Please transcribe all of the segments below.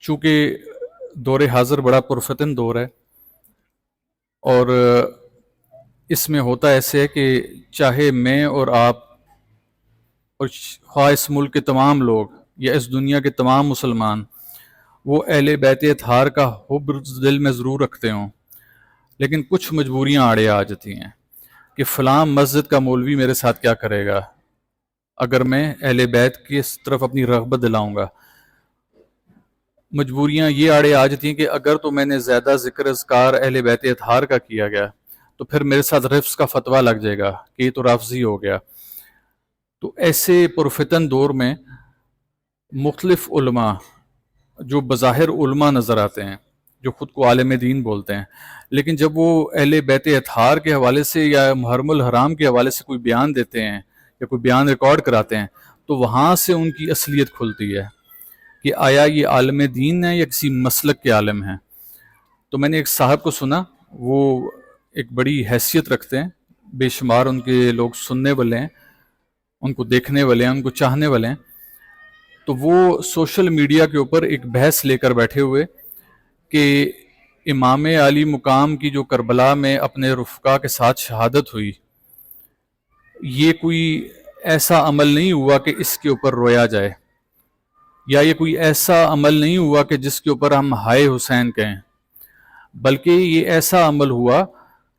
چونکہ دور حاضر بڑا پرفتن دور ہے، اور اس میں ہوتا ایسے ہے کہ چاہے میں اور آپ اور خواہ اس ملک کے تمام لوگ یا اس دنیا کے تمام مسلمان وہ اہل بیت اطہار کا حب دل میں ضرور رکھتے ہوں، لیکن کچھ مجبوریاں آڑے آ جاتی ہیں کہ فلاں مسجد کا مولوی میرے ساتھ کیا کرے گا اگر میں اہل بیت کی اس طرف اپنی رغبت دلاؤں گا۔ مجبوریاں یہ آڑے آ جاتی ہیں کہ اگر تو میں نے زیادہ ذکر اذکار اہل بیت اطہار کا کیا گیا تو پھر میرے ساتھ رفض کا فتویٰ لگ جائے گا کہ یہ تو رافضی ہو گیا۔ تو ایسے پرفتن دور میں مختلف علماء جو بظاہر علماء نظر آتے ہیں، جو خود کو عالم دین بولتے ہیں، لیکن جب وہ اہل بیت اطہار کے حوالے سے یا محرم الحرام کے حوالے سے کوئی بیان دیتے ہیں یا کوئی بیان ریکارڈ کراتے ہیں تو وہاں سے ان کی اصلیت کھلتی ہے کہ آیا یہ عالم دین ہے یا کسی مسلک کے عالم ہیں۔ تو میں نے ایک صاحب کو سنا، وہ ایک بڑی حیثیت رکھتے ہیں، بے شمار ان کے لوگ سننے والے ہیں، ان کو دیکھنے والے ہیں، ان کو چاہنے والے ہیں۔ تو وہ سوشل میڈیا کے اوپر ایک بحث لے کر بیٹھے ہوئے کہ امام علی مقام کی جو کربلا میں اپنے رفقا کے ساتھ شہادت ہوئی، یہ کوئی ایسا عمل نہیں ہوا کہ اس کے اوپر رویا جائے، یا یہ کوئی ایسا عمل نہیں ہوا کہ جس کے اوپر ہم ہائے حسین کہیں، بلکہ یہ ایسا عمل ہوا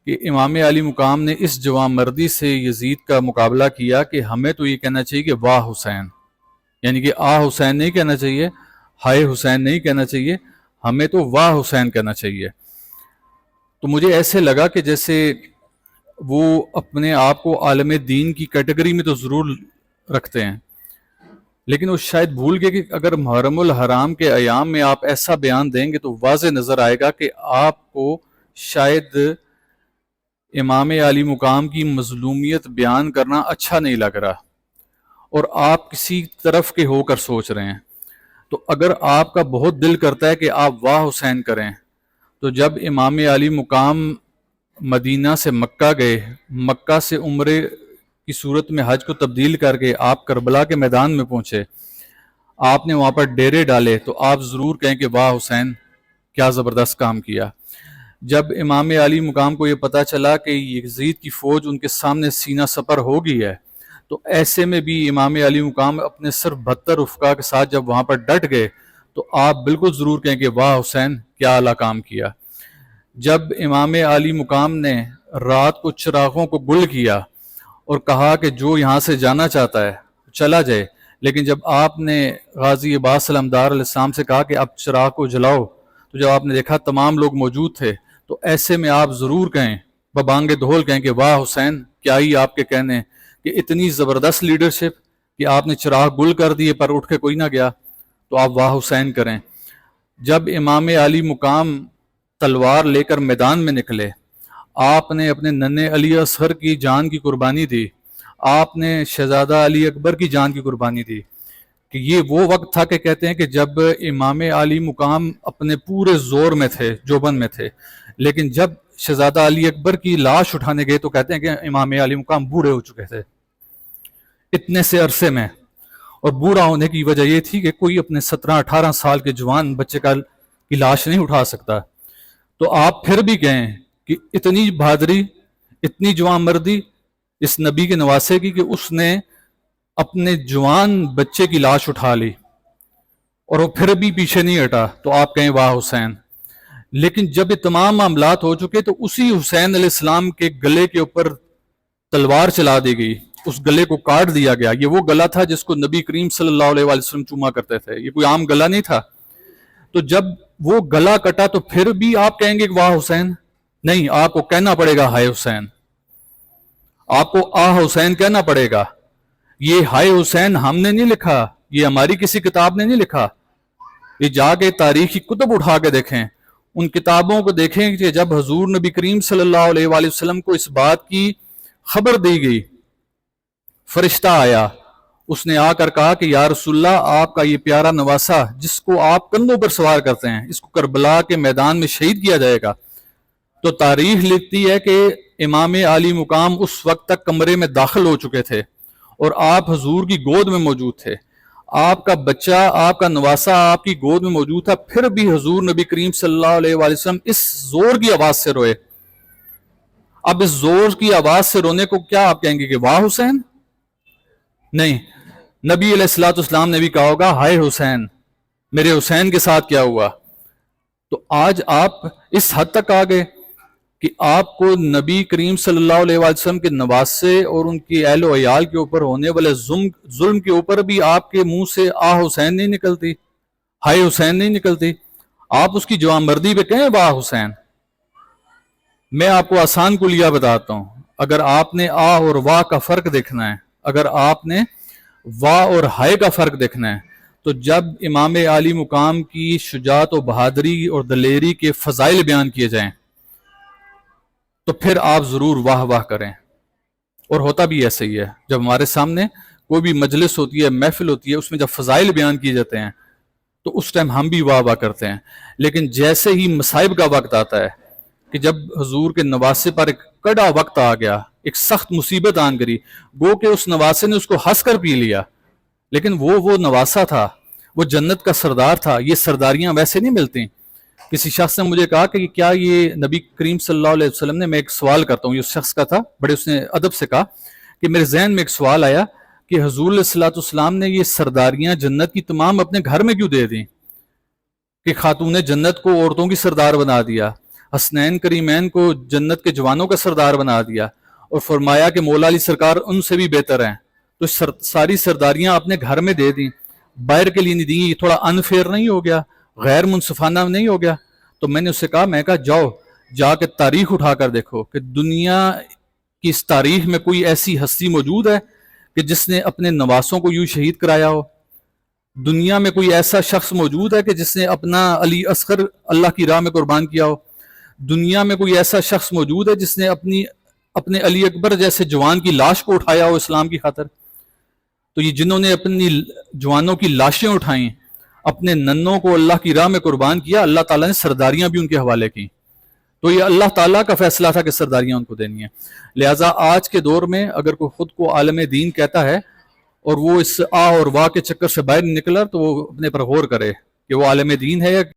کہ امام علی مقام نے اس جوان مردی سے یزید کا مقابلہ کیا کہ ہمیں تو یہ کہنا چاہیے کہ واہ حسین، یعنی کہ آ حسین نہیں کہنا چاہیے، ہائے حسین نہیں کہنا چاہیے، ہمیں تو واہ حسین کہنا چاہیے۔ تو مجھے ایسے لگا کہ جیسے وہ اپنے آپ کو عالم دین کی کیٹیگری میں تو ضرور رکھتے ہیں، لیکن وہ شاید بھول گئے کہ اگر محرم الحرام کے ایام میں آپ ایسا بیان دیں گے تو واضح نظر آئے گا کہ آپ کو شاید امام علی مقام کی مظلومیت بیان کرنا اچھا نہیں لگ رہا، اور آپ کسی طرف کے ہو کر سوچ رہے ہیں۔ تو اگر آپ کا بہت دل کرتا ہے کہ آپ واہ حسین کریں، تو جب امام علی مقام مدینہ سے مکہ گئے، مکہ سے عمرے کی صورت میں حج کو تبدیل کر کے آپ کربلا کے میدان میں پہنچے، آپ نے وہاں پر ڈیرے ڈالے، تو آپ ضرور کہیں کہ واہ حسین کیا زبردست کام کیا۔ جب امام علی مقام کو یہ پتہ چلا کہ یزید کی فوج ان کے سامنے سینہ سپر ہو گئی ہے، تو ایسے میں بھی امام علی مقام اپنے صرف 72 رفقا کے ساتھ جب وہاں پر ڈٹ گئے تو آپ بالکل ضرور کہیں کہ واہ حسین کیا اعلیٰ کام کیا۔ جب امام علی مقام نے رات کو چراغوں کو گل کیا اور کہا کہ جو یہاں سے جانا چاہتا ہے چلا جائے، لیکن جب آپ نے غازی عباس علمدار علیہ السلام سے کہا کہ اب چراغ کو جلاؤ، تو جب آپ نے دیکھا تمام لوگ موجود تھے، تو ایسے میں آپ ضرور کہیں، ببانگ دھول کہیں کہ واہ حسین کیا ہی آپ کے کہنے کہ اتنی زبردست لیڈرشپ کہ آپ نے چراغ گل کر دیے پر اٹھ کے کوئی نہ گیا، تو آپ واہ حسین کریں۔ جب امام علی مقام تلوار لے کر میدان میں نکلے، آپ نے اپنے ننھے علی اصغر کی جان کی قربانی دی، آپ نے شہزادہ علی اکبر کی جان کی قربانی دی، کہ یہ وہ وقت تھا کہ کہتے ہیں کہ جب امام علی مقام اپنے پورے زور میں تھے، جوبن میں تھے، لیکن جب شہزادہ علی اکبر کی لاش اٹھانے گئے تو کہتے ہیں کہ امام علی مقام بوڑھے ہو چکے تھے اتنے سے عرصے میں، اور بوڑھا ہونے کی وجہ یہ تھی کہ کوئی اپنے 17-18 سال کے جوان بچے کی لاش نہیں اٹھا سکتا۔ تو آپ پھر بھی کہیں کہ اتنی بہادری، اتنی جوان مردی اس نبی کے نواسے کی کہ اس نے اپنے جوان بچے کی لاش اٹھا لی اور وہ پھر بھی پیچھے نہیں ہٹا، تو آپ کہیں واہ حسین۔ لیکن جب یہ تمام معاملات ہو چکے تو اسی حسین علیہ السلام کے گلے کے اوپر تلوار چلا دی گئی، اس گلے کو کاٹ دیا گیا۔ یہ وہ گلا تھا جس کو نبی کریم صلی اللہ علیہ وسلم چوما کرتے تھے، یہ کوئی عام گلا نہیں تھا۔ تو جب وہ گلا کٹا تو پھر بھی آپ کہیں گے کہ واہ حسین؟ نہیں، آپ کو کہنا پڑے گا ہائے حسین، آپ کو آ حسین کہنا پڑے گا۔ یہ ہائے حسین ہم نے نہیں لکھا، یہ ہماری کسی کتاب نے نہیں لکھا، یہ جا کے تاریخی کتب اٹھا کے دیکھیں، ان کتابوں کو دیکھیں کہ جب حضور نبی کریم صلی اللہ علیہ وآلہ وسلم کو اس بات کی خبر دی گئی، فرشتہ آیا، اس نے آ کر کہا کہ یا رسول اللہ، آپ کا یہ پیارا نواسا جس کو آپ کندھوں پر سوار کرتے ہیں، اس کو کربلا کے میدان میں شہید کیا جائے گا۔ تو تاریخ لکھتی ہے کہ امام علی مقام اس وقت تک کمرے میں داخل ہو چکے تھے اور آپ حضور کی گود میں موجود تھے۔ آپ کا بچہ، آپ کا نواسا آپ کی گود میں موجود تھا، پھر بھی حضور نبی کریم صلی اللہ علیہ وآلہ وسلم اس زور کی آواز سے روئے. اب اس زور کی آواز سے رونے کو کیا آپ کہیں گے کہ واہ حسین؟ نہیں، نبی علیہ الصلوۃ والسلام نے بھی کہا ہوگا ہائے حسین، میرے حسین کے ساتھ کیا ہوا. تو آج آپ اس حد تک آ گئے کہ آپ کو نبی کریم صلی اللہ علیہ وآلہ وسلم کے نواسے اور ان کی اہل و عیال کے اوپر ہونے والے ظلم کے اوپر بھی آپ کے منہ سے حسین نہیں نکلتی، ہائے حسین نہیں نکلتی. آپ اس کی جوان مردی پہ کہیں واہ حسین. میں آپ کو آسان کلیہ بتاتا ہوں. اگر آپ نے اور واہ کا فرق دیکھنا ہے، اگر آپ نے واہ اور ہائے کا فرق دیکھنا ہے، تو جب امام عالی مقام کی شجاعت و بہادری اور دلیری کے فضائل بیان کیے جائیں تو پھر آپ ضرور واہ واہ کریں. اور ہوتا بھی ایسا ہی ہے. جب ہمارے سامنے کوئی بھی مجلس ہوتی ہے، محفل ہوتی ہے، اس میں جب فضائل بیان کیے جاتے ہیں تو اس ٹائم ہم بھی واہ واہ کرتے ہیں. لیکن جیسے ہی مصائب کا وقت آتا ہے کہ جب حضور کے نواسے پر ایک کڑا وقت آ گیا، ایک سخت مصیبت آن کری، گو کہ اس نواسے نے اس کو ہنس کر پی لیا، لیکن وہ نواسا تھا، وہ جنت کا سردار تھا. یہ سرداریاں ویسے نہیں ملتی. کسی شخص نے مجھے کہا کہ کیا یہ نبی کریم صلی اللہ علیہ وسلم نے، میں ایک سوال کرتا ہوں، یہ اس شخص کا تھا، بڑے اس نے ادب سے کہا کہ میرے ذہن میں ایک سوال آیا کہ حضور علیہ الصلوۃ والسلام نے یہ سرداریاں جنت کی تمام اپنے گھر میں کیوں دے دیں کہ خاتون جنت کو عورتوں کی سردار بنا دیا، حسنین کریمین کو جنت کے جوانوں کا سردار بنا دیا، اور فرمایا کہ مولا علی سرکار ان سے بھی بہتر ہیں. تو ساری سرداریاں اپنے گھر میں دے دیں، باہر کے لیے نہیں دیں. یہ تھوڑا انفیئر نہیں ہو گیا؟ غیر منصفانہ نہیں ہو گیا؟ تو میں نے اس سے کہا جاؤ جا کے تاریخ اٹھا کر دیکھو کہ دنیا کی اس تاریخ میں کوئی ایسی ہستی موجود ہے کہ جس نے اپنے نواسوں کو یوں شہید کرایا ہو؟ دنیا میں کوئی ایسا شخص موجود ہے کہ جس نے اپنا علی اصغر اللہ کی راہ میں قربان کیا ہو؟ دنیا میں کوئی ایسا شخص موجود ہے جس نے اپنے علی اکبر جیسے جوان کی لاش کو اٹھایا ہو اسلام کی خاطر؟ تو یہ جنہوں نے اپنی جوانوں کی لاشیں اٹھائیں، اپنے ننوں کو اللہ کی راہ میں قربان کیا، اللہ تعالیٰ نے سرداریاں بھی ان کے حوالے کی. تو یہ اللہ تعالیٰ کا فیصلہ تھا کہ سرداریاں ان کو دینی ہیں. لہٰذا آج کے دور میں اگر کوئی خود کو عالم دین کہتا ہے اور وہ اس اور واہ کے چکر سے باہر نکلا تو وہ اپنے پر غور کرے کہ وہ عالم دین ہے یا